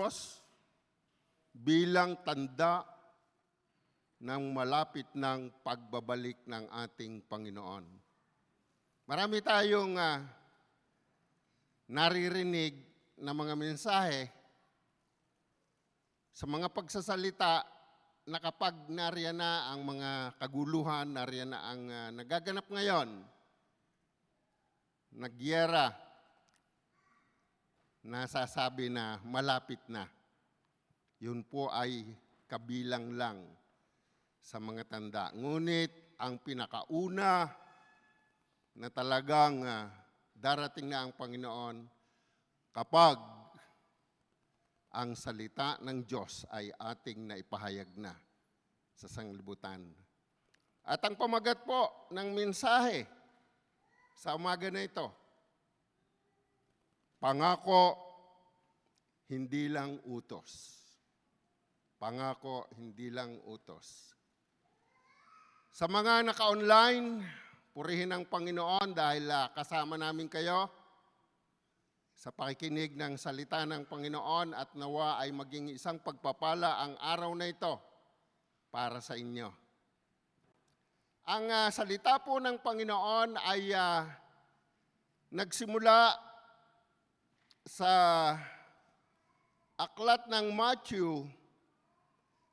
Diyos bilang tanda ng malapit ng pagbabalik ng ating Panginoon. Marami tayong naririnig na mga mensahe sa mga pagsasalita na kapag nariyan na ang mga kaguluhan, nariyan na ang nagaganap ngayon, nagyera, nasasabi na malapit na. Yun po ay kabilang lang sa mga tanda. Ngunit ang pinakauna na talagang darating na ang Panginoon kapag ang salita ng Diyos ay ating naipahayag na sa sanglibutan. At ang pamagat po ng mensahe sa umaga na ito, pangako, hindi lang utos. Pangako, hindi lang utos. Sa mga naka-online, purihin ang Panginoon dahil kasama namin kayo sa pakikinig ng salita ng Panginoon at nawa ay maging isang pagpapala ang araw na ito para sa inyo. Ang salita po ng Panginoon ay nagsimula sa aklat ng Matthew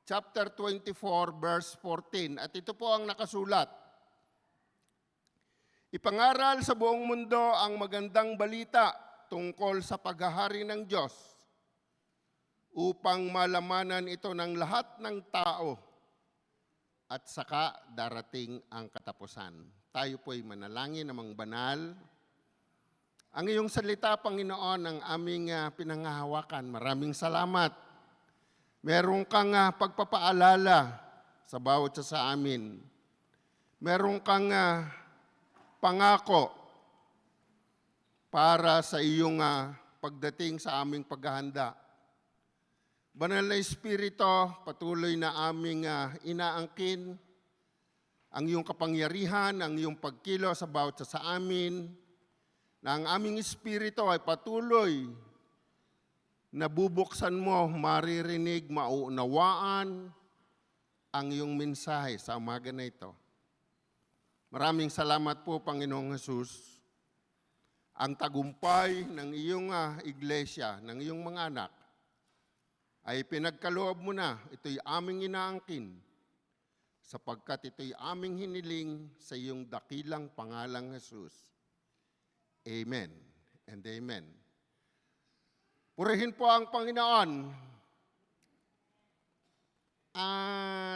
chapter 24 verse 14 at ito po ang nakasulat. Ipangaral sa buong mundo ang magandang balita tungkol sa paghahari ng Diyos upang malamanan ito ng lahat ng tao at saka darating ang katapusan. Tayo po'y manalangin namang banal. Ang iyong salita, Panginoon, ang aming pinanghahawakan. Maraming salamat. Meron kang pagpapaalala sa bawat isa sa amin. Meron kang pangako para sa iyong pagdating sa aming paghahanda. Banal na Espiritu, patuloy na aming inaangkin ang iyong kapangyarihan, ang iyong pagkilo sa bawat isa sa amin, na ang aming Espiritu ay patuloy nabubuksan mo, maririnig, mauunawaan ang iyong mensahe sa umaga na ito. Maraming salamat po, Panginoong Hesus. Ang tagumpay ng iyong iglesia, ng iyong mga anak, ay pinagkaloob mo na. Ito'y aming inaangkin sapagkat ito'y aming hiniling sa iyong dakilang pangalang Hesus. Amen and amen. Purihin po ang Panginoon.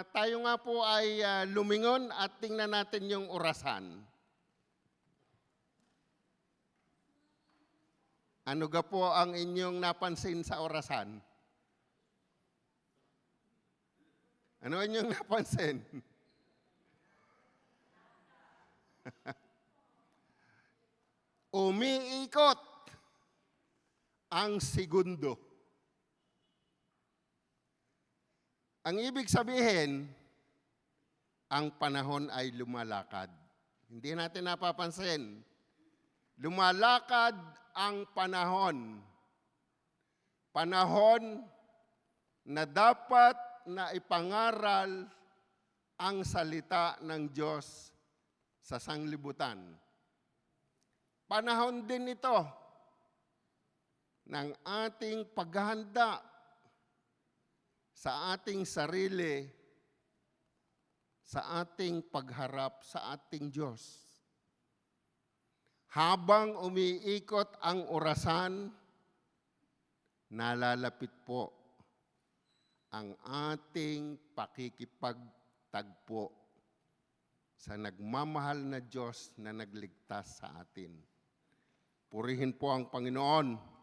Tayo nga po ay lumingon at tingnan natin yung orasan. Ano ga po ang inyong napansin sa orasan? Ano inyong napansin? Umiikot ang segundo. Ang ibig sabihin, ang panahon ay lumalakad. Hindi natin napapansin. Lumalakad ang panahon. Panahon na dapat na ipangaral ang salita ng Diyos sa sanglibutan. Panahon din ito ng ating paghahanda sa ating sarili, sa ating pagharap sa ating Diyos. Habang umiikot ang orasan, nalalapit po ang ating pakikipagtagpo sa nagmamahal na Diyos na nagligtas sa atin. Purihin po ang Panginoon.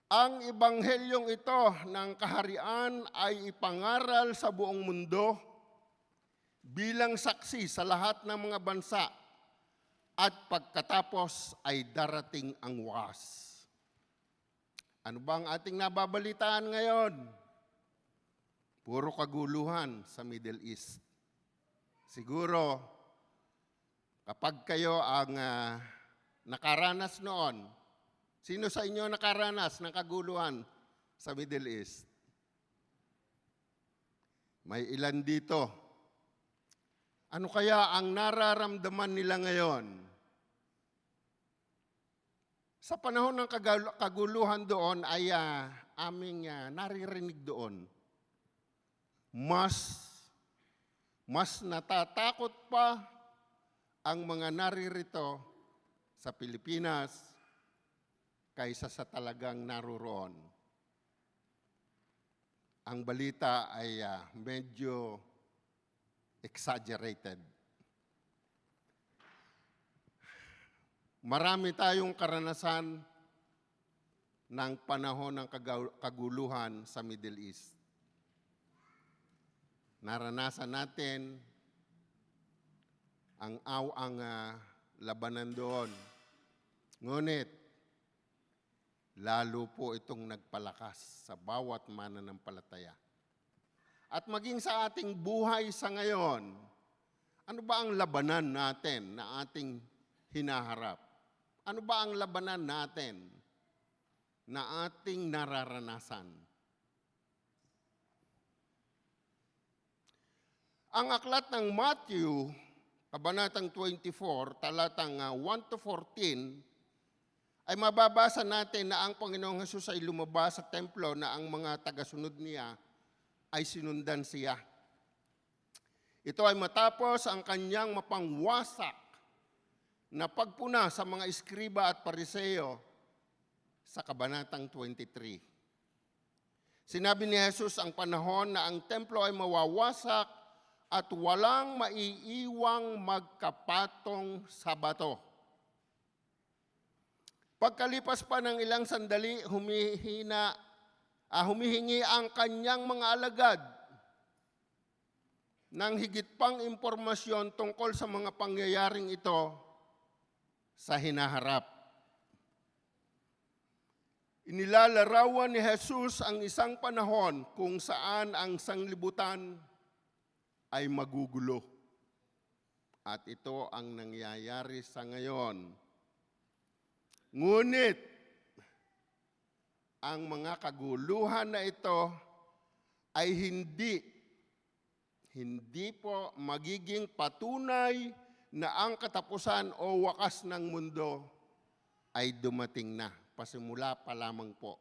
Ang ebanghelyong ito ng kaharian ay ipangaral sa buong mundo bilang saksi sa lahat ng mga bansa at pagkatapos ay darating ang wakas. Ano ba ang ating nababalitaan ngayon? Puro kaguluhan sa Middle East. Siguro, kapag kayo ang nakaranas noon Sino sa inyo nakaranas ng kaguluhan sa Middle East? May ilan dito. Ano kaya ang nararamdaman nila ngayon? Sa panahon ng kaguluhan doon ay aming naririnig doon. Mas natatakot pa ang mga naririto sa Pilipinas kaysa sa talagang naroroon. Ang balita ay medyo exaggerated. Marami tayong karanasan ng panahon ng kaguluhan sa Middle East. Naranasan natin ang labanan doon. Ngunit, lalo po itong nagpalakas sa bawat mananampalataya. At maging sa ating buhay sa ngayon, ano ba ang labanan natin na ating hinaharap? Ano ba ang labanan natin na ating nararanasan? Ang aklat ng Matthew, Kabanatang 24, talatang 1 to 14, ay mababasa natin na ang Panginoong Hesus ay lumabas sa templo na ang mga tagasunod niya ay sinundan siya. Ito ay matapos ang kanyang mapangwasak na pagpuna sa mga eskriba at pariseo sa Kabanatang 23. Sinabi ni Jesus ang panahon na ang templo ay mawawasak at walang maiiwang magkapatong Sabato. Pagkalipas pa ng ilang sandali, humihingi ang kanyang mga alagad ng higit pang impormasyon tungkol sa mga pangyayaring ito sa hinaharap. Inilalarawan ni Jesus ang isang panahon kung saan ang sanglibutan ay magugulo. At ito ang nangyayari sa ngayon. Ngunit, ang mga kaguluhan na ito ay hindi po magiging patunay na ang katapusan o wakas ng mundo ay dumating na. Pasimula pa lamang po.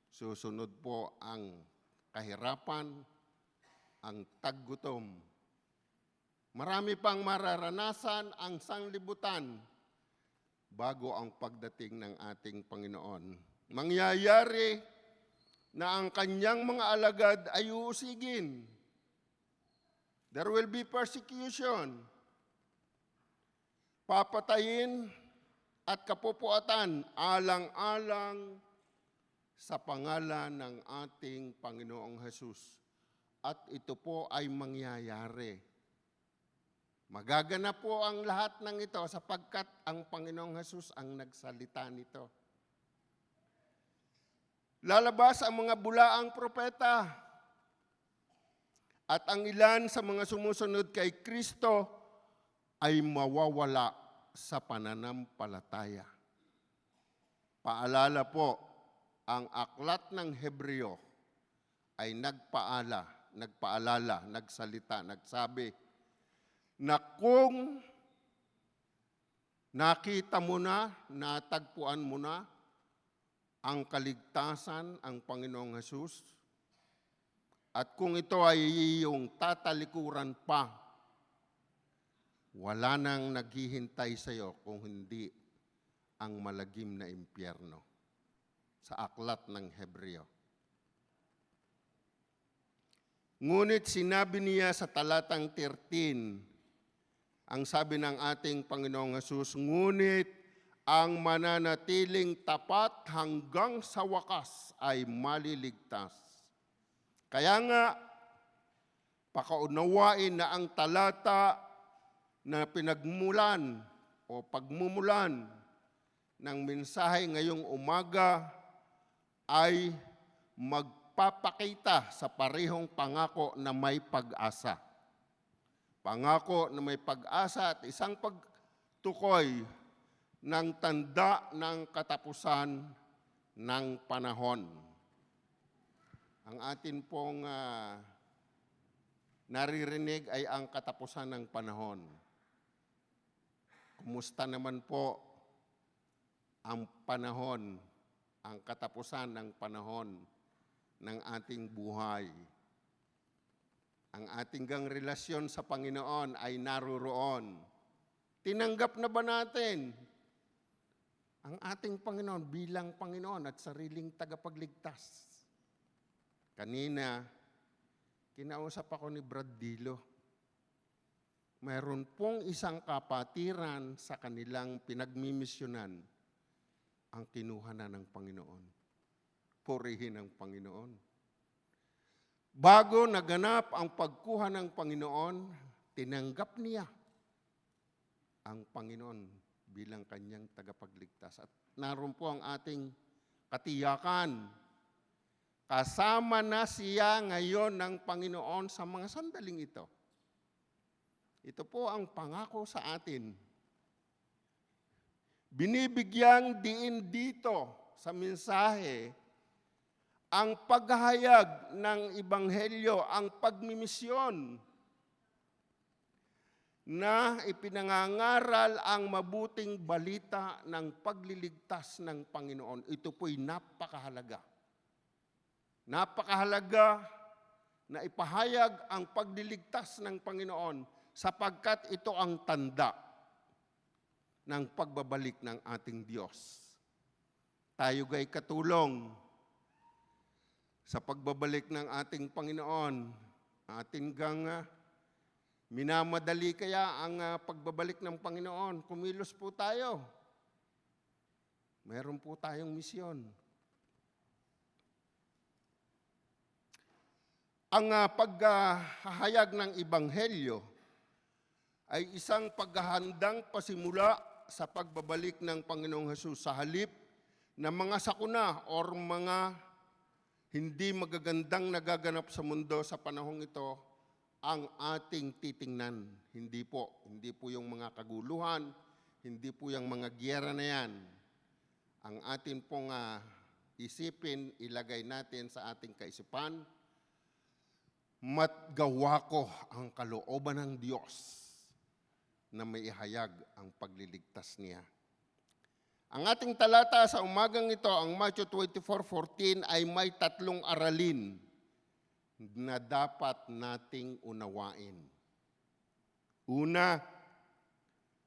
Susunod po ang kahirapan, ang taggutom. Marami pang mararanasan ang sanglibutan bago ang pagdating ng ating Panginoon. Mangyayari na ang kanyang mga alagad ay uusigin. There will be persecution. Papatayin at kapupuatan alang-alang sa pangalan ng ating Panginoong Hesus. At ito po ay mangyayari. Magaganap po ang lahat ng ito sapagkat ang Panginoong Hesus ang nagsalita nito. Lalabas ang mga bulaang propeta at ang ilan sa mga sumusunod kay Kristo ay mawawala sa pananampalataya. Paalala po, ang aklat ng Hebreo ay nagsalita, nagsabi na kung nakita mo na, natagpuan mo na ang kaligtasan, ang Panginoong Hesus, at kung ito ay iyong tatalikuran pa, wala nang naghihintay sa iyo kung hindi ang malagim na impyerno. Sa aklat ng Hebreo. Ngunit sinabi niya sa talatang 13, ang sabi ng ating Panginoong Hesus, ngunit ang mananatiling tapat hanggang sa wakas ay maliligtas. Kaya nga, pakaunawain na ang talata na pinagmulan o pagmumulan ng mensahe ngayong umaga ay magpapakita sa parehong pangako na may pag-asa. Pangako na may pag-asa at isang pagtukoy ng tanda ng katapusan ng panahon. Ang atin pong naririnig ay ang katapusan ng panahon. Kumusta naman po ang panahon, ang katapusan ng panahon ng ating buhay? Ang ating relasyon sa Panginoon ay naroroon. Tinanggap na ba natin ang ating Panginoon bilang Panginoon at sariling tagapagligtas? Kanina, kinausap ako ni Brad Dilo. Mayroon pong isang kapatiran sa kanilang pinagmimisyonan ang kinuha na ng Panginoon. Purihin ang Panginoon. Bago naganap ang pagkuha ng Panginoon, tinanggap niya ang Panginoon bilang kanyang tagapagligtas. At naroon po ang ating katiyakan. Kasama na siya ngayon ng Panginoon sa mga sandaling ito. Ito po ang pangako sa atin. Binibigyang diin dito sa mensahe ang paghahayag ng Ebanghelyo, ang pagmimisyon na ipinangangaral ang mabuting balita ng pagliligtas ng Panginoon. Ito po'y napakahalaga. Napakahalaga na ipahayag ang pagliligtas ng Panginoon sapagkat ito ang tanda ng pagbabalik ng ating Diyos. Tayo gay katulong sa pagbabalik ng ating Panginoon. Ating minamadali kaya ang pagbabalik ng Panginoon. Kumilos po tayo. Meron po tayong misyon. Ang paghahayag ng Ebanghelyo ay isang paghahandang pasimula sa pagbabalik ng Panginoong Hesus sa halip na mga sakuna or mga hindi magagandang nagaganap sa mundo sa panahong ito ang ating titingnan. Hindi po yung mga kaguluhan, hindi po yung mga giyera na yan. Ang atin pong isipin, ilagay natin sa ating kaisipan, matgawa ko ang kalooban ng Diyos na may ihayag ang pagliligtas niya. Ang ating talata sa umagang ito, ang Matthew 24:14, ay may tatlong aralin na dapat nating unawain. Una,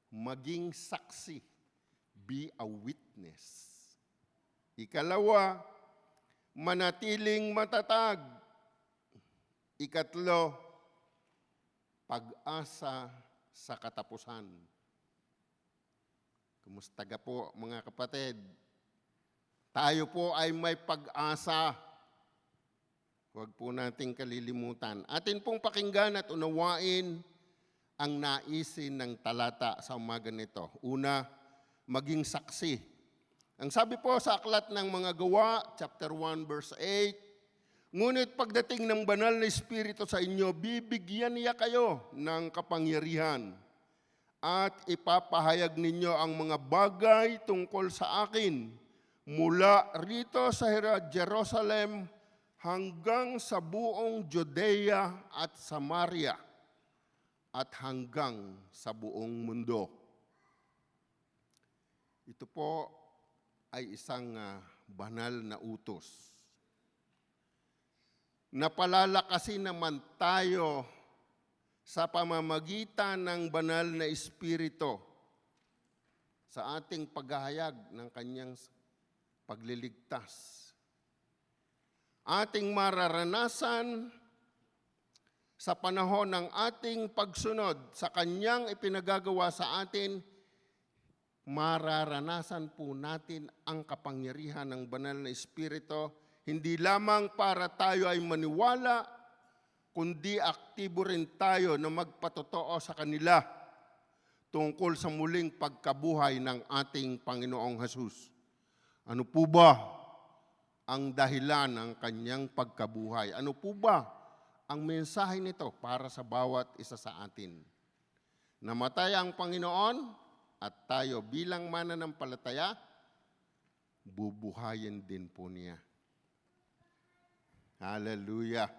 maging saksi. Be a witness. Ikalawa, manatiling matatag. Ikatlo, pag-asa sa katapusan. Kumusta ka po mga kapatid? Tayo po ay may pag-asa. Huwag po nating kalilimutan. Atin pong pakinggan at unawain ang naisin ng talata sa umaga nito. Una, maging saksi. Ang sabi po sa aklat ng mga gawa, chapter 1, verse 8, ngunit pagdating ng banal na Espiritu sa inyo, bibigyan niya kayo ng kapangyarihan at ipapahayag ninyo ang mga bagay tungkol sa akin mula rito sa Jerusalem hanggang sa buong Judea at Samaria at hanggang sa buong mundo. Ito po ay isang banal na utos. Napalalakasin naman tayo sa pamamagitan ng banal na Espiritu sa ating paghahayag ng kanyang pagliligtas. Ating mararanasan sa panahon ng ating pagsunod sa kanyang ipinagagawa sa atin, mararanasan po natin ang kapangyarihan ng banal na Espiritu, hindi lamang para tayo ay maniwala, kundi aktibo rin tayo na magpatotoo sa kanila tungkol sa muling pagkabuhay ng ating Panginoong Hesus. Ano po ba ang dahilan ng kanyang pagkabuhay? Ano po ba ang mensahe nito para sa bawat isa sa atin? Namatay ang Panginoon at tayo bilang mananampalataya, bubuhayin din po niya. Hallelujah.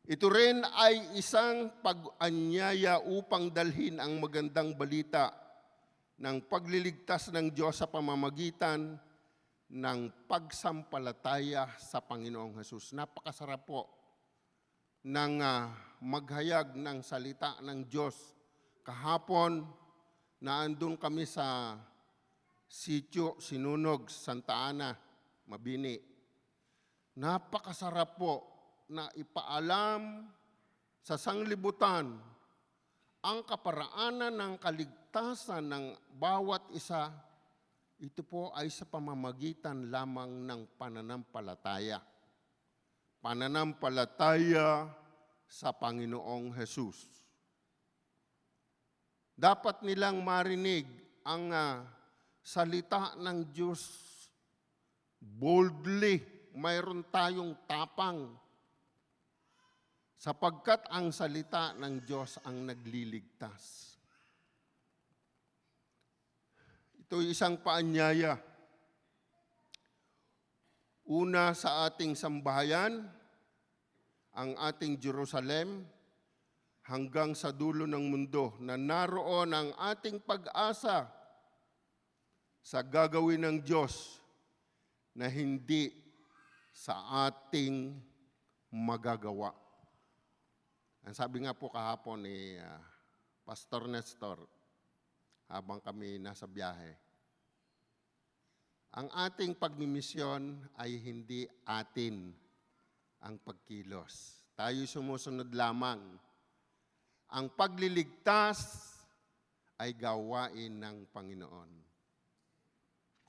Ito rin ay isang pag-anyaya upang dalhin ang magandang balita ng pagliligtas ng Diyos sa pamamagitan ng pagsampalataya sa Panginoong Hesus. Napakasarap po ng maghayag ng salita ng Diyos. Kahapon, naandun kami sa Sitio Sinunog, Santa Ana, Mabini. Napakasarap po na ipaalam sa sanglibutan ang kaparaanan ng kaligtasan ng bawat isa. Ito po ay sa pamamagitan lamang ng pananampalataya. Pananampalataya sa Panginoong Hesus. Dapat nilang marinig ang salita ng Diyos boldly. Mayroon tayong tapang sapagkat ang salita ng Diyos ang nagliligtas. Ito ay isang paanyaya. Una sa ating sambahayan, ang ating Jerusalem, hanggang sa dulo ng mundo, na naroon ang ating pag-asa sa gagawin ng Diyos na hindi sa ating magagawa. Ang sabi nga po kahapon ni Pastor Nestor, habang kami nasa biyahe, ang ating pagmimisyon ay hindi atin ang pagkilos. Tayo sumusunod lamang. Ang pagliligtas ay gawain ng Panginoon.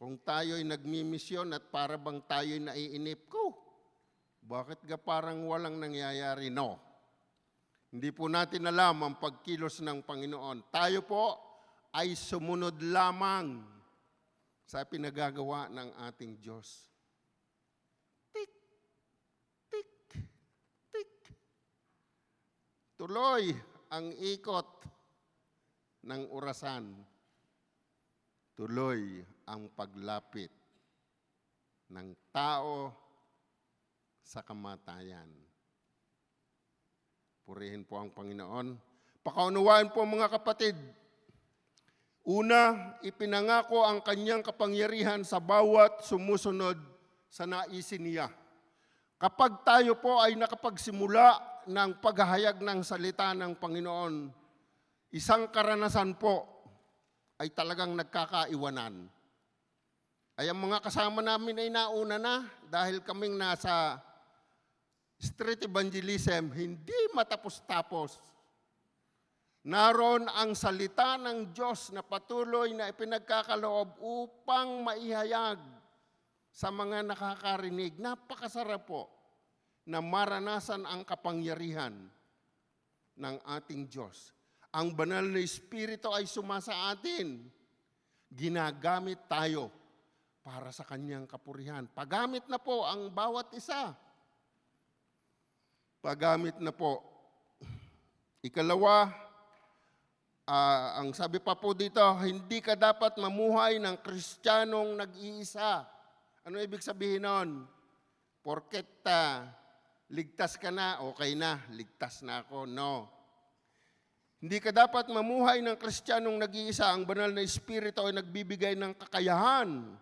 Kung tayo'y nagmimisyon at para bang tayo'y naiinip ko, bakit ga parang walang nangyayari? No. Hindi po natin alam ang pagkilos ng Panginoon. Tayo po ay sumunod lamang sa pinagagawa ng ating Diyos. Tik, tik, tik. Tuloy ang ikot ng orasan. Tuloy ang paglapit ng tao sa kamatayan. Purihin po ang Panginoon. Pakaunawain po mga kapatid. Una, ipinangako ang kanyang kapangyarihan sa bawat sumusunod sa naisin niya. Kapag tayo po ay nakapagsimula ng paghahayag ng salita ng Panginoon, isang karanasan po ay talagang nagkakaiwanan. Ay ang mga kasama namin ay nauna na dahil kaming nasa street evangelism, hindi matapos-tapos. Naroon ang salita ng Diyos na patuloy na ipinagkakaloob upang maihayag sa mga nakakarinig. Napakasarap po na maranasan ang kapangyarihan ng ating Diyos. Ang banal na Espiritu ay sumasa atin. Ginagamit tayo para sa kanyang kapurihan. Pagamit na po ang bawat isa. Pagamit na po. Ikalawa, ang sabi pa po dito, hindi ka dapat mamuhay ng Kristiyanong nag-iisa. Ano ibig sabihin nun? Porket ligtas ka na, okay na, ligtas na ako. No. Hindi ka dapat mamuhay ng Kristiyanong nag-iisa. Ang banal na Espiritu ay nagbibigay ng kakayahan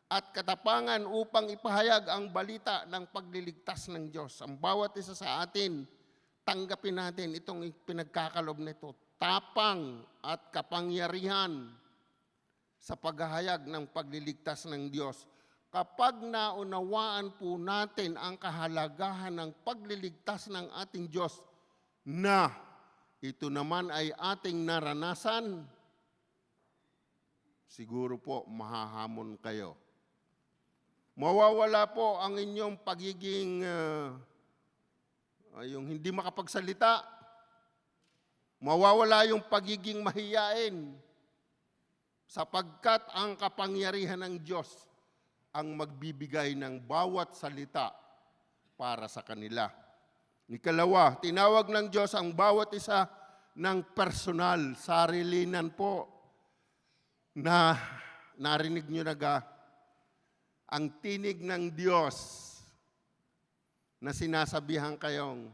at katapangan upang ipahayag ang balita ng pagliligtas ng Diyos. Ang bawat isa sa atin, tanggapin natin itong pinagkakalob nito. Tapang at kapangyarihan sa paghahayag ng pagliligtas ng Diyos. Kapag naunawaan po natin ang kahalagahan ng pagliligtas ng ating Diyos na ito naman ay ating naranasan, siguro po mahahamon kayo. Mawawala po ang inyong pagiging yung hindi makapagsalita. Mawawala yung pagiging mahiyain sapagkat ang kapangyarihan ng Diyos ang magbibigay ng bawat salita para sa kanila. Ikalawa, tinawag ng Diyos ang bawat isa ng personal, sarilinan po. na narinig nyo na ang tinig ng Diyos na sinasabihan kayong,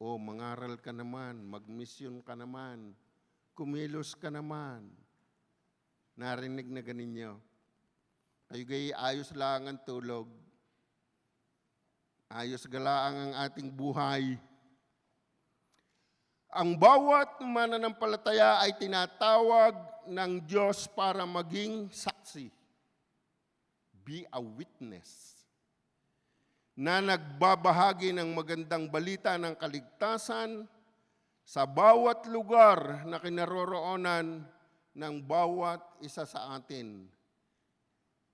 mangaral ka naman, magmisyon ka naman, kumilos ka naman. Narinig na ganinyo. Kayo gay ayos lang ang tulog. Ayos galaang ang ating buhay. Ang bawat mananampalataya ay tinatawag ng Diyos para maging saksi. Be a witness. Na nagbabahagi ng magandang balita ng kaligtasan sa bawat lugar na kinaroroonan ng bawat isa sa atin.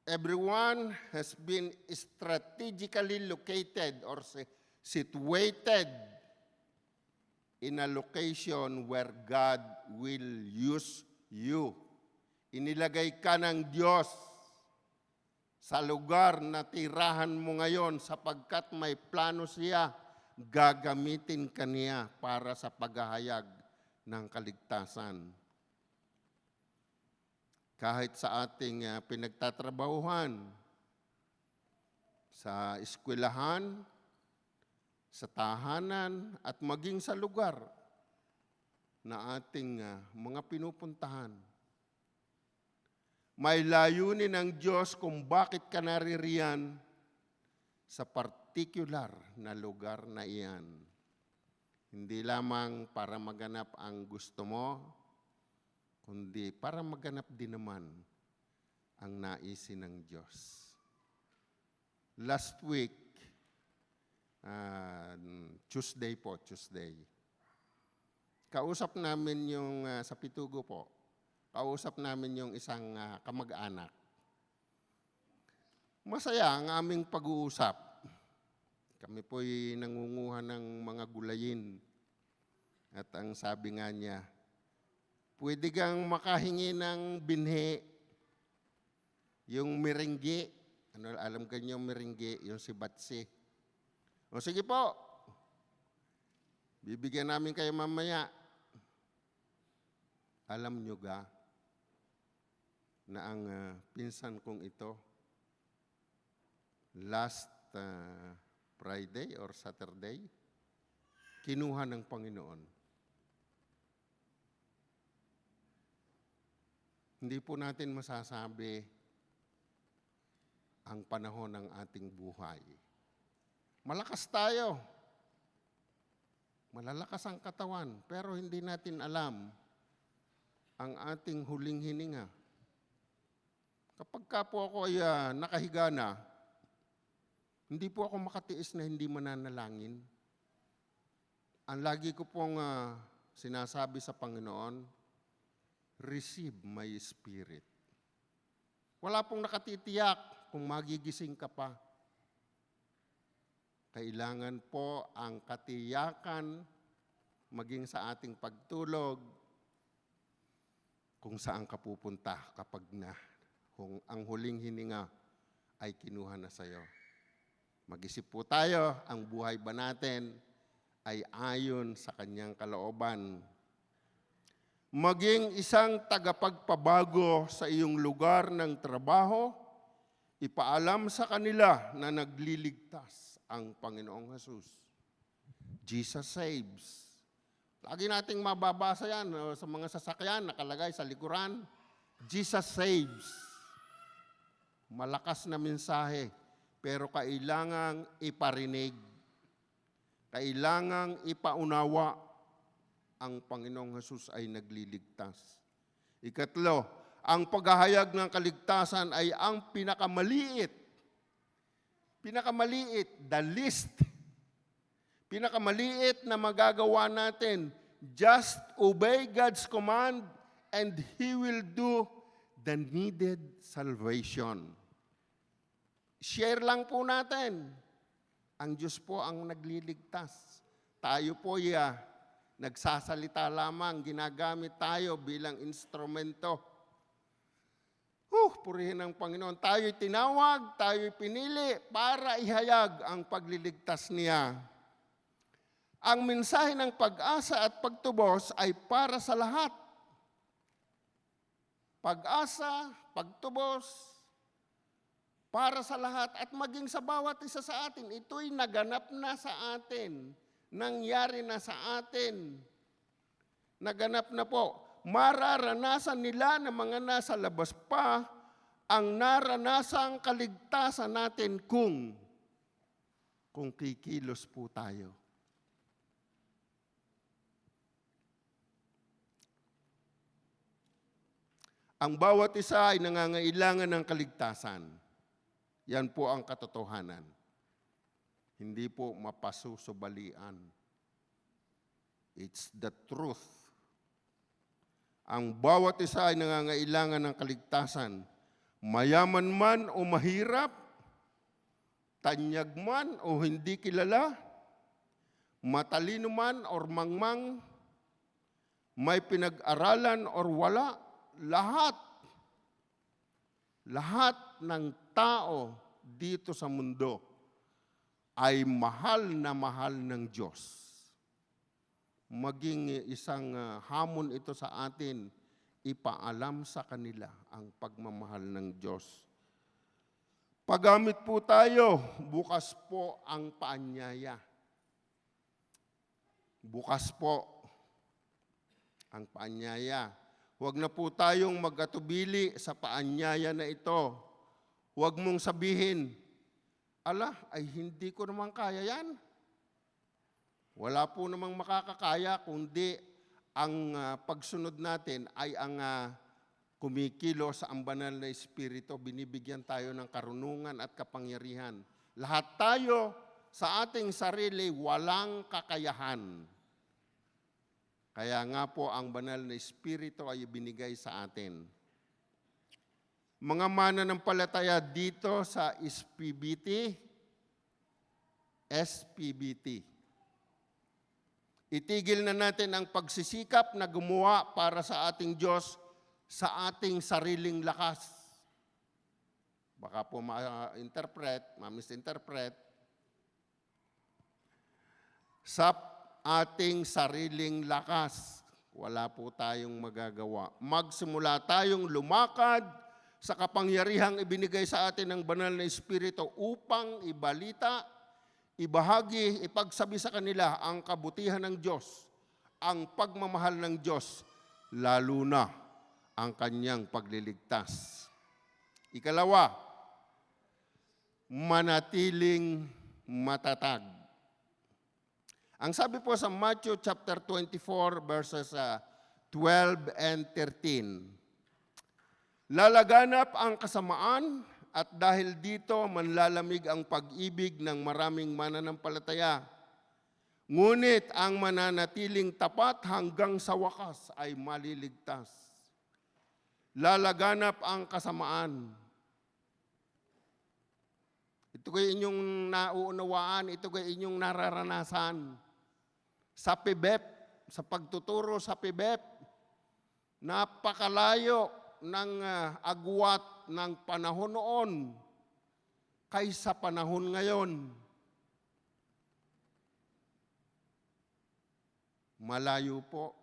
Everyone has been strategically located or situated in a location where God will use you. Inilagay ka ng Diyos sa lugar na tirahan mo ngayon sapagkat may plano siya, gagamitin ka niya para sa paghahayag ng kaligtasan. Kahit sa ating pinagtatrabahuhan, sa eskwelahan, sa tahanan, at maging sa lugar na ating mga pinupuntahan. May layunin ng Diyos kung bakit ka naririyan sa particular na lugar na iyan. Hindi lamang para maganap ang gusto mo, kundi para maganap din naman ang naisin ng Diyos. Last week, Tuesday, kausap namin yung sa Pitugo po, kausap namin yung isang kamag-anak. Masaya ang aming pag-uusap. Kami po'y nangunguha ng mga gulayin. At ang sabi nga niya, pwede kang makahingi ng binhi, yung merengue. Alam ka niyo yung merengue, yung si Batsi. O sige po, bibigyan namin kayo mamaya. Alam nyo na ang pinsan kong ito, last Friday or Saturday, kinuha ng Panginoon. Hindi po natin masasabi ang panahon ng ating buhay. Malakas tayo. Malalakas ang katawan, pero hindi natin alam ang ating huling hininga. Kapag ka po ako ay nakahiga na, hindi po ako makatiis na hindi mananalangin. Ang lagi ko pong sinasabi sa Panginoon, receive my spirit. Wala pong nakatitiyak kung magigising ka pa. Kailangan po ang katiyakan maging sa ating pagtulog kung saan ka pupunta kapag kung ang huling hininga ay kinuha na sa iyo. Mag-isip po tayo, ang buhay ba natin ay ayon sa kanyang kalooban. Maging isang tagapagpabago sa iyong lugar ng trabaho, ipaalam sa kanila na nagliligtas ang Panginoong Jesus. Jesus saves. Lagi nating mababasa yan sa mga sasakyan, nakalagay sa likuran, Jesus saves. Malakas na mensahe, pero kailangang iparinig. Kailangang ipaunawa ang Panginoong Jesus ay nagliligtas. Ikatlo, ang paghahayag ng kaligtasan ay ang pinakamaliit, the least, pinakamaliit na magagawa natin. Just obey God's command and He will do the needed salvation. Share lang po natin. Ang Diyos po ang nagliligtas. Tayo po nagsasalita lamang, ginagamit tayo bilang instrumento. Purihin ang Panginoon. Tayo'y tinawag, tayo'y pinili para ihayag ang pagliligtas niya. Ang mensahe ng pag-asa at pagtubos ay para sa lahat. pag-asa, pagtubos, para sa lahat at maging sa bawat isa sa atin. Ito'y naganap na sa atin. Nangyari na sa atin. Naganap na po. Mararanasan nila ng mga nasa labas pa ang naranasang kaligtasan natin kung kikilos po tayo. Ang bawat isa ay nangangailangan ng kaligtasan. Yan po ang katotohanan. Hindi po mapasusubalian. It's the truth. Ang bawat isa ay nangangailangan ng kaligtasan. Mayaman man o mahirap, tanyag man o hindi kilala, matalino man o mangmang, may pinag-aralan o wala, lahat ng tao dito sa mundo ay mahal na mahal ng Diyos. Maging isang hamon ito sa atin, ipaalam sa kanila ang pagmamahal ng Diyos. Paggamit po tayo, bukas po ang paanyaya. Bukas po ang paanyaya. Huwag na po tayong mag-atubili sa paanyaya na ito. Huwag mong sabihin, ay hindi ko naman kaya yan. Wala po namang makakakaya kundi ang pagsunod natin ay ang kumikilos sa ang banal na Espiritu. Binibigyan tayo ng karunungan at kapangyarihan. Lahat tayo sa ating sarili walang kakayahan. Kaya nga po ang banal na Espiritu ay binigay sa atin. Mga mananampalataya dito sa SPBT, itigil na natin ang pagsisikap na gumawa para sa ating Diyos sa ating sariling lakas. Baka po ma-misinterpret. Sa ating sariling lakas, wala po tayong magagawa. Magsimula tayong lumakad sa kapangyarihang ibinigay sa atin ng banal na Espiritu upang ibalita, ibahagi, ipagsabi sa kanila ang kabutihan ng Diyos, ang pagmamahal ng Diyos, lalo na ang kanyang pagliligtas. Ikalawa, manatiling matatag. Ang sabi po sa Matthew chapter 24 verses 12 and 13, lalaganap ang kasamaan at dahil dito manlalamig ang pag-ibig ng maraming mananampalataya. Ngunit ang mananatiling tapat hanggang sa wakas ay maliligtas. Lalaganap ang kasamaan. Ito kayo inyong nauunawaan, ito kayo inyong nararanasan. Sa PBEP, sa pagtuturo sa PBEP, napakalayo ng agwat ng panahon noon kaysa panahon ngayon. Malayo po.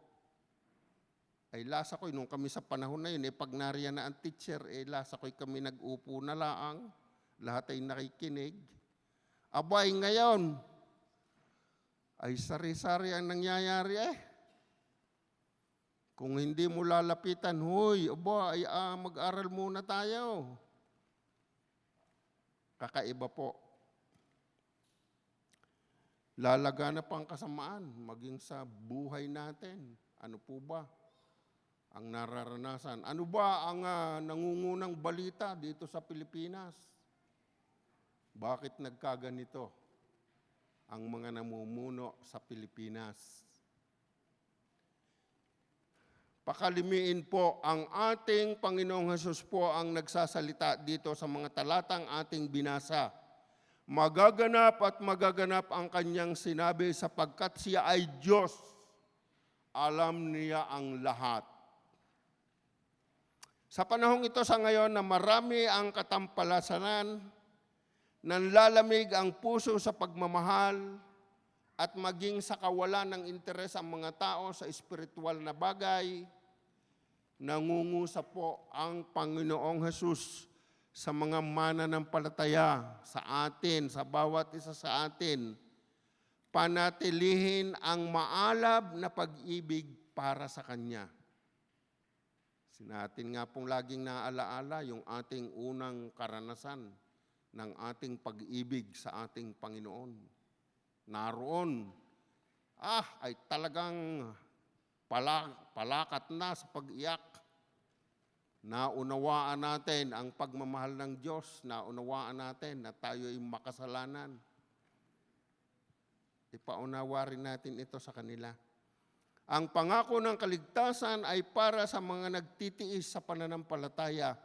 Ay lasa ko'y nung kami sa panahon na yun, pag nariyan na ang teacher, lasa ko'y kami nag-upo na laang, lahat ay nakikinig. Abay ngayon, ay sari-sari ang nangyayari Kung hindi mo lalapitan, mag-aral muna tayo. Kakaiba po. Lalaganap ang kasamaan, maging sa buhay natin. Ano po ba ang nararanasan? Ano ba ang nangungunang balita dito sa Pilipinas? Bakit nagkaganito ang mga namumuno sa Pilipinas? Pakalimiin po, ang ating Panginoong Hesus po ang nagsasalita dito sa mga talatang ating binasa. Magaganap at magaganap ang kanyang sinabi sapagkat siya ay Diyos. Alam niya ang lahat. Sa panahong ito sa ngayon na marami ang katampalasanan, nanlalamig ang puso sa pagmamahal at maging sa kawalan ng interes ang mga tao sa espiritual na bagay, nangungusap po ang Panginoong Hesus sa mga mananampalataya, sa atin, sa bawat isa sa atin, panatilihin ang maalab na pag-ibig para sa Kanya. Natin nga pong laging naalaala yung ating unang karanasan ng ating pag-ibig sa ating Panginoon. Naroon, ay talagang palakat na sa pag-iyak. Naunawaan natin ang pagmamahal ng Diyos. Naunawaan natin na tayo ay makasalanan. Ipaunawa rin natin ito sa kanila. Ang pangako ng kaligtasan ay para sa mga nagtitiis sa pananampalataya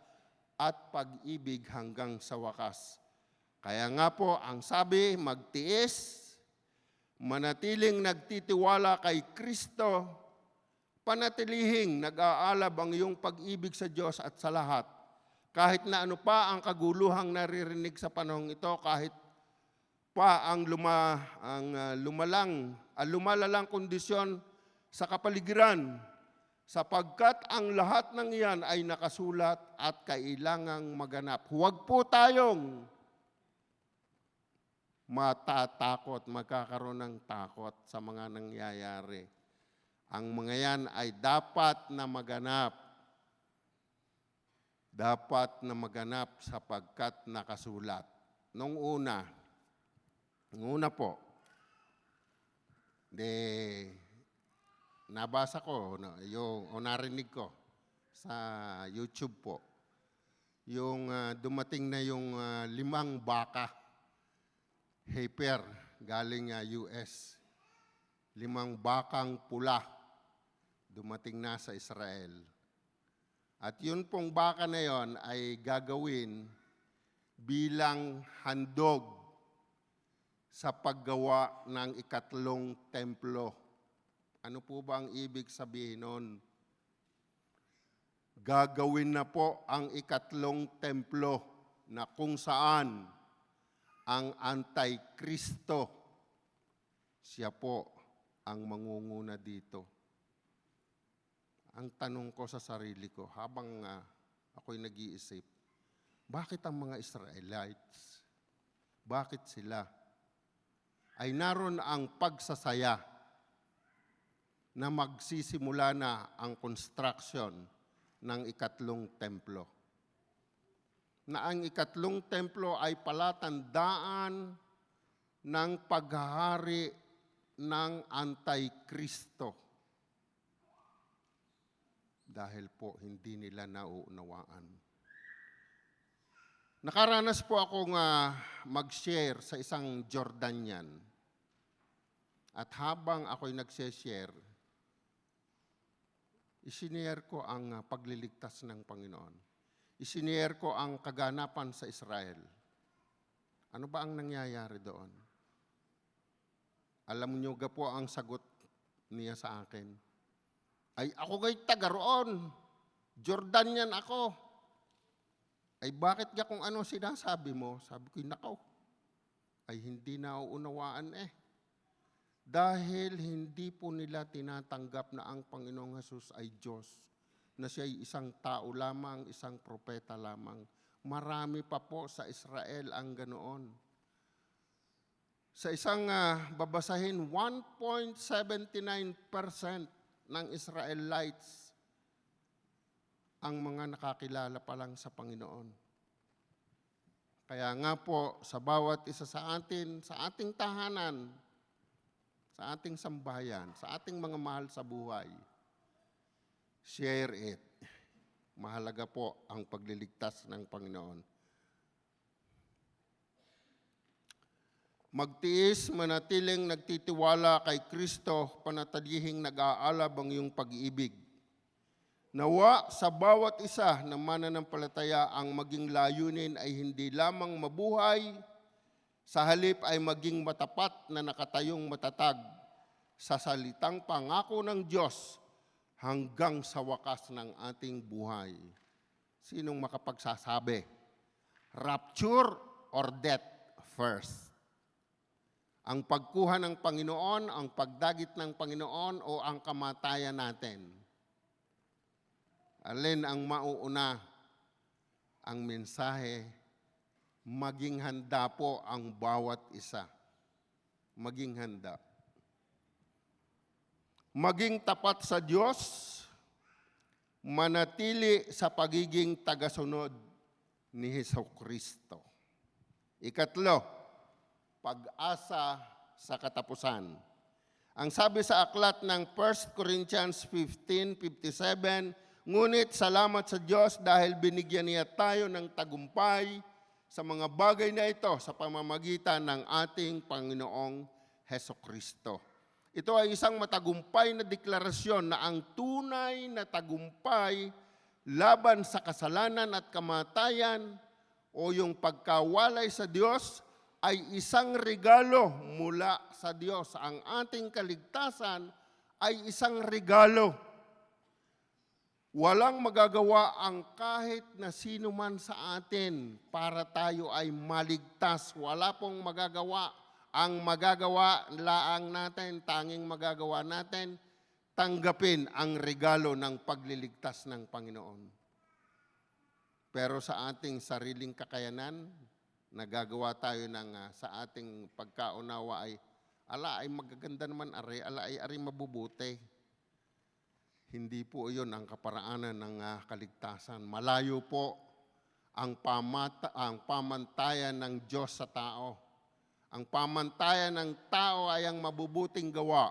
at pag-ibig hanggang sa wakas. Kaya nga po, ang sabi, magtiis, manatiling nagtitiwala kay Kristo, panatilihing nag-aalab ang iyong pag-ibig sa Diyos at sa lahat. Kahit na ano pa ang kaguluhang naririnig sa panahong ito, kahit pa ang lumalalang kondisyon sa kapaligiran, sapagkat ang lahat ng iyan ay nakasulat at kailangang maganap. Huwag po tayong matatakot, magkakaroon ng takot sa mga nangyayari. Ang mga yan ay dapat na maganap. Dapat na maganap sapagkat nakasulat. Nung una po, nabasa ko, narinig ko sa YouTube po, yung dumating na yung 5 baka, heifer, galing US. 5 bakang pula, dumating na sa Israel. At yun pong baka na yon ay gagawin bilang handog sa paggawa ng ikatlong templo. Ano po ba ang ibig sabihin nun? Gagawin na po ang ikatlong templo na kung saan ang Antikristo, siya po ang mangunguna dito. Ang tanong ko sa sarili ko, habang ako'y nag-iisip, bakit ang mga Israelites, bakit sila ay naroon ang pagsasaya na magsisimula na ang construction ng ikatlong templo. Na ang ikatlong templo ay palatandaan ng paghahari ng Antikristo. Dahil po hindi nila nauunawaan. Nakaranas po akong mag-share sa isang Jordanian. At habang ako'y nag-share, isinare ko ang pagliligtas ng Panginoon. Isinare ko ang kaganapan sa Israel. Ano ba ang nangyayari doon? Alam niyo ga po ang sagot niya sa akin. Ay ako gay taga roon. Jordanian ako. Ay bakit ga kung ano sinasabi mo? Sabi ko, nakaw. Ay hindi nauunawaan Dahil hindi po nila tinatanggap na ang Panginoong Hesus ay Diyos, na siya ay isang tao lamang, isang propeta lamang. Marami pa po sa Israel ang ganoon. Sa isang babasahin, 1.79% ng Israelites ang mga nakakilala pa lang sa Panginoon. Kaya nga po, sa bawat isa sa atin, sa ating tahanan, sa ating sambahayan, sa ating mga mahal sa buhay, share it. Mahalaga po ang pagliligtas ng Panginoon. Magtiis, manatiling nagtitiwala kay Kristo, panatilihing nag-aalab ang iyong pag-ibig. Nawa sa bawat isa na mananampalataya ang maging layunin ay hindi lamang mabuhay, sa halip ay maging matapat na nakatayong matatag sa salitang pangako ng Diyos hanggang sa wakas ng ating buhay. Sinong makapagsasabi? Rapture or death first? Ang pagkuha ng Panginoon, ang pagdagit ng Panginoon o ang kamatayan natin? Alin ang mauuna? Ang mensahe, maging handa po ang bawat isa. Maging handa. Maging tapat sa Diyos, manatili sa pagiging tagasunod ni Hesukristo. Ikatlo, pag-asa sa katapusan. Ang sabi sa aklat ng 1 Corinthians 15:57, ngunit salamat sa Diyos dahil binigyan niya tayo ng tagumpay sa mga bagay na ito sa pamamagitan ng ating Panginoong Hesukristo. Ito ay isang matagumpay na deklarasyon na ang tunay na tagumpay laban sa kasalanan at kamatayan o yung pagkawalay sa Diyos ay isang regalo mula sa Diyos. Ang ating kaligtasan ay isang regalo. Walang magagawa ang kahit na sino man sa atin para tayo ay maligtas. Wala pong magagawa. Ang magagawa laang natin, tanging magagawa natin, tanggapin ang regalo ng pagliligtas ng Panginoon. Pero sa ating sariling kakayanan, nagagawa tayo ng sa ating pagkaunawa ay, ala ay magaganda naman ari, ala ay ari mabubuti. Hindi po iyon ang kaparaanan ng kaligtasan. Malayo po ang pamantayan ng Diyos sa tao. Ang pamantayan ng tao ay ang mabubuting gawa.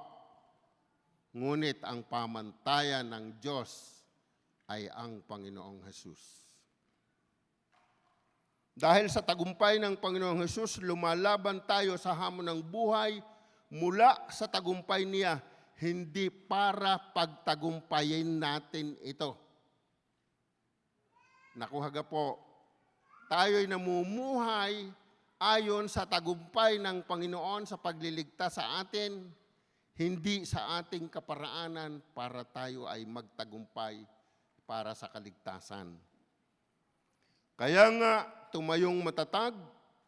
Ngunit ang pamantayan ng Diyos ay ang Panginoong Hesus. Dahil sa tagumpay ng Panginoong Hesus, lumalaban tayo sa hamon ng buhay mula sa tagumpay niya, hindi para pagtagumpayin natin ito. Nakuhaga po, tayo'y namumuhay ayon sa tagumpay ng Panginoon sa pagliligtas sa atin, hindi sa ating kaparaanan para tayo ay magtagumpay para sa kaligtasan. Kaya nga, tumayong matatag,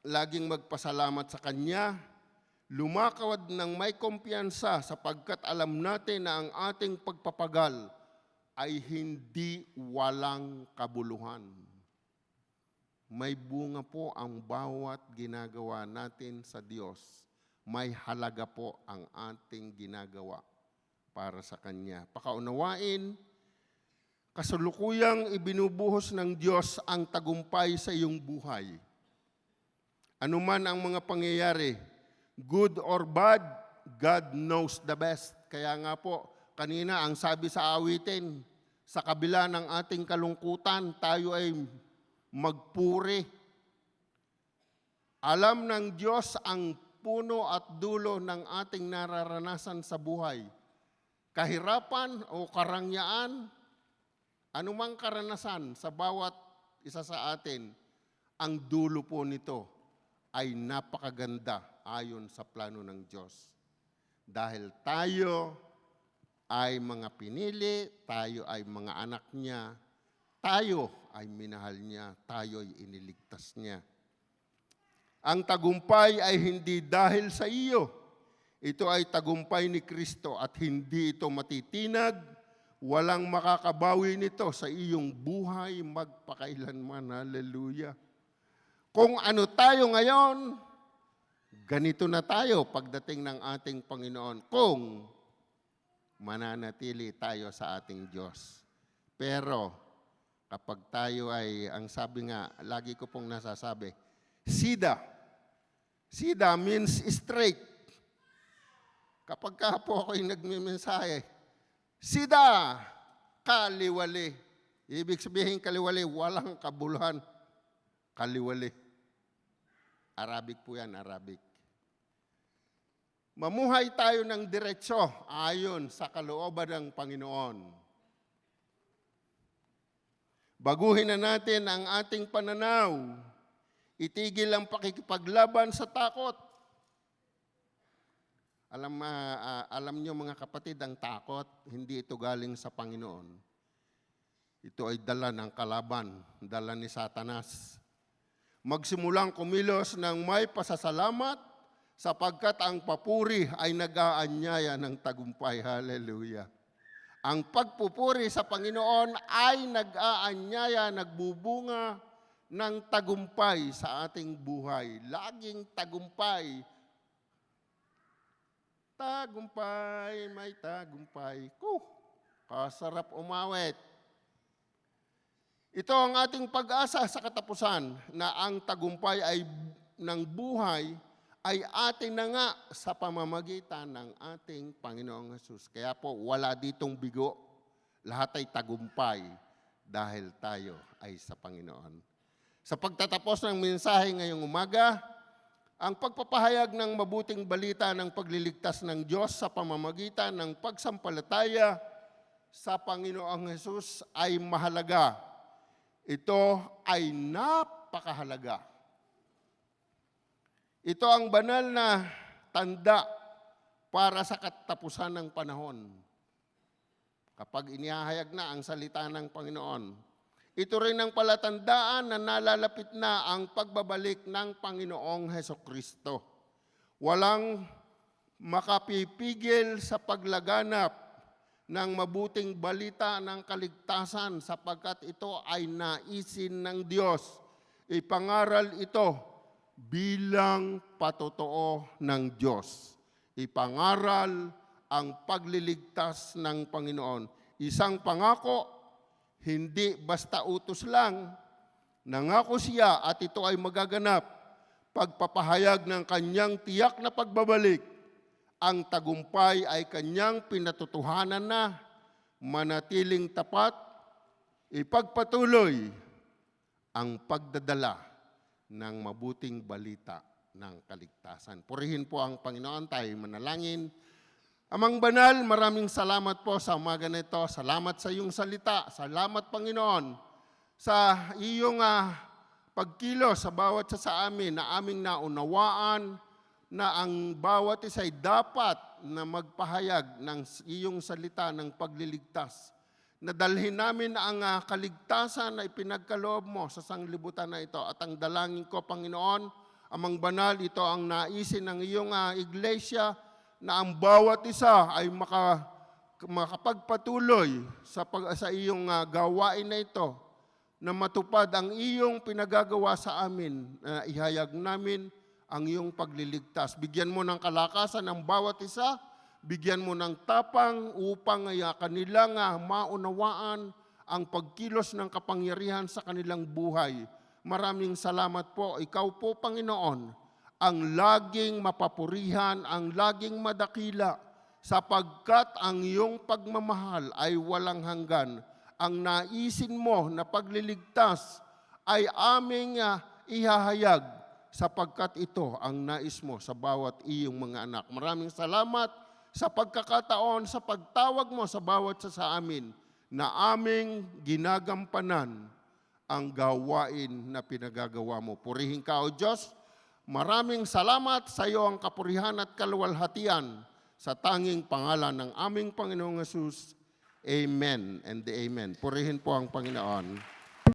laging magpasalamat sa Kanya, lumakawad ng may kumpiyansa sapagkat alam natin na ang ating pagpapagal ay hindi walang kabuluhan. May bunga po ang bawat ginagawa natin sa Diyos. May halaga po ang ating ginagawa para sa Kanya. Pakaunawain, kasalukuyang ibinubuhos ng Diyos ang tagumpay sa iyong buhay. Ano man ang mga pangyayari, good or bad, God knows the best. Kaya nga po, kanina ang sabi sa awitin, sa kabila ng ating kalungkutan, tayo ay magpuri. Alam ng Diyos ang puno at dulo ng ating nararanasan sa buhay. Kahirapan o karangyaan, anumang karanasan sa bawat isa sa atin, ang dulo po nito ay napakaganda ayon sa plano ng Diyos. Dahil tayo ay mga pinili, tayo ay mga anak niya, tayo ay minahal niya, tayo ay iniligtas niya. Ang tagumpay ay hindi dahil sa iyo. Ito ay tagumpay ni Kristo at hindi ito matitinag. Walang makakabawi nito sa iyong buhay magpakailanman. Hallelujah. Kung ano tayo ngayon, ganito na tayo pagdating ng ating Panginoon kung mananatili tayo sa ating Diyos. Pero kapag tayo ay, ang sabi nga, lagi ko pong nasasabi, sida. Sida means straight. Kapag ka po ako'y nagmimensahe, sida, kaliwali. Ibig sabihin kaliwali, walang kabuluhan. Kaliwali. Arabic po yan, Arabic. Mamuhay tayo ng diretso ayon sa kalooban ng Panginoon. Baguhin na natin ang ating pananaw. Itigil ang pakikipaglaban sa takot. Alam niyo mga kapatid, ang takot, hindi ito galing sa Panginoon. Ito ay dala ng kalaban, dala ni Satanas. Magsimulang kumilos ng may pasasalamat sapagkat ang papuri ay nag-aanyaya ng tagumpay. Hallelujah. Ang pagpupuri sa Panginoon ay nag-aanyaya, nagbubunga ng tagumpay sa ating buhay. Laging tagumpay. Tagumpay, may tagumpay. Kasarap umawit. Ito ang ating pag-asa sa katapusan na ang tagumpay ay ng buhay ay atin na nga sa pamamagitan ng ating Panginoong Hesus. Kaya po, wala ditong bigo. Lahat ay tagumpay dahil tayo ay sa Panginoon. Sa pagtatapos ng mensahe ngayong umaga, ang pagpapahayag ng mabuting balita ng pagliligtas ng Diyos sa pamamagitan ng pagsampalataya sa Panginoong Hesus ay mahalaga. Ito ay napakahalaga. Ito ang banal na tanda para sa katapusan ng panahon. Kapag inihahayag na ang salita ng Panginoon, ito rin ang palatandaan na nalalapit na ang pagbabalik ng Panginoong Hesukristo. Walang makapipigil sa paglaganap ng mabuting balita ng kaligtasan sapagkat ito ay naisin ng Diyos. Ipangaral ito bilang patotoo ng Diyos. Ipangaral ang pagliligtas ng Panginoon. Isang pangako, hindi basta utos lang. Nangako siya at ito ay magaganap. Pagpapahayag ng kanyang tiyak na pagbabalik, ang tagumpay ay kanyang pinatutuhanan na, manatiling tapat, ipagpatuloy ang pagdadala ng mabuting balita ng kaligtasan. Purihin po ang Panginoon, tayo manalangin. Amang banal, maraming salamat po sa umaga na ito. Salamat sa iyong salita. Salamat, Panginoon, sa iyong pagkilos sa bawat sa amin na aming naunawaan na ang bawat isa ay dapat na magpahayag ng iyong salita ng pagliligtas. Nadalhin namin ang kaligtasan na ipinagkaloob mo sa sanglibutan na ito. At ang dalangin ko, Panginoon, amang banal, ito ang naisin ng iyong iglesia na ang bawat isa ay makapagpatuloy sa iyong gawain na ito, na matupad ang iyong pinagagawa sa amin, na ihayag namin ang iyong pagliligtas. Bigyan mo ng kalakasan ang bawat isa, bigyan mo ng tapang upang kanilang maunawaan ang pagkilos ng kapangyarihan sa kanilang buhay. Maraming salamat po. Ikaw po, Panginoon, ang laging mapapurihan, ang laging madakila, sapagkat ang iyong pagmamahal ay walang hanggan. Ang naisin mo na pagliligtas ay aming ihahayag, sapagkat ito ang nais mo sa bawat iyong mga anak. Maraming salamat sa pagkakataon, sa pagtawag mo sa bawat sa amin na aming ginagampanan ang gawain na pinagagawa mo. Purihin ka, O Diyos. Maraming salamat sa iyo ang kapurihan at kaluwalhatian sa tanging pangalan ng aming Panginoong Hesus. Amen and amen. Purihin po ang Panginoon.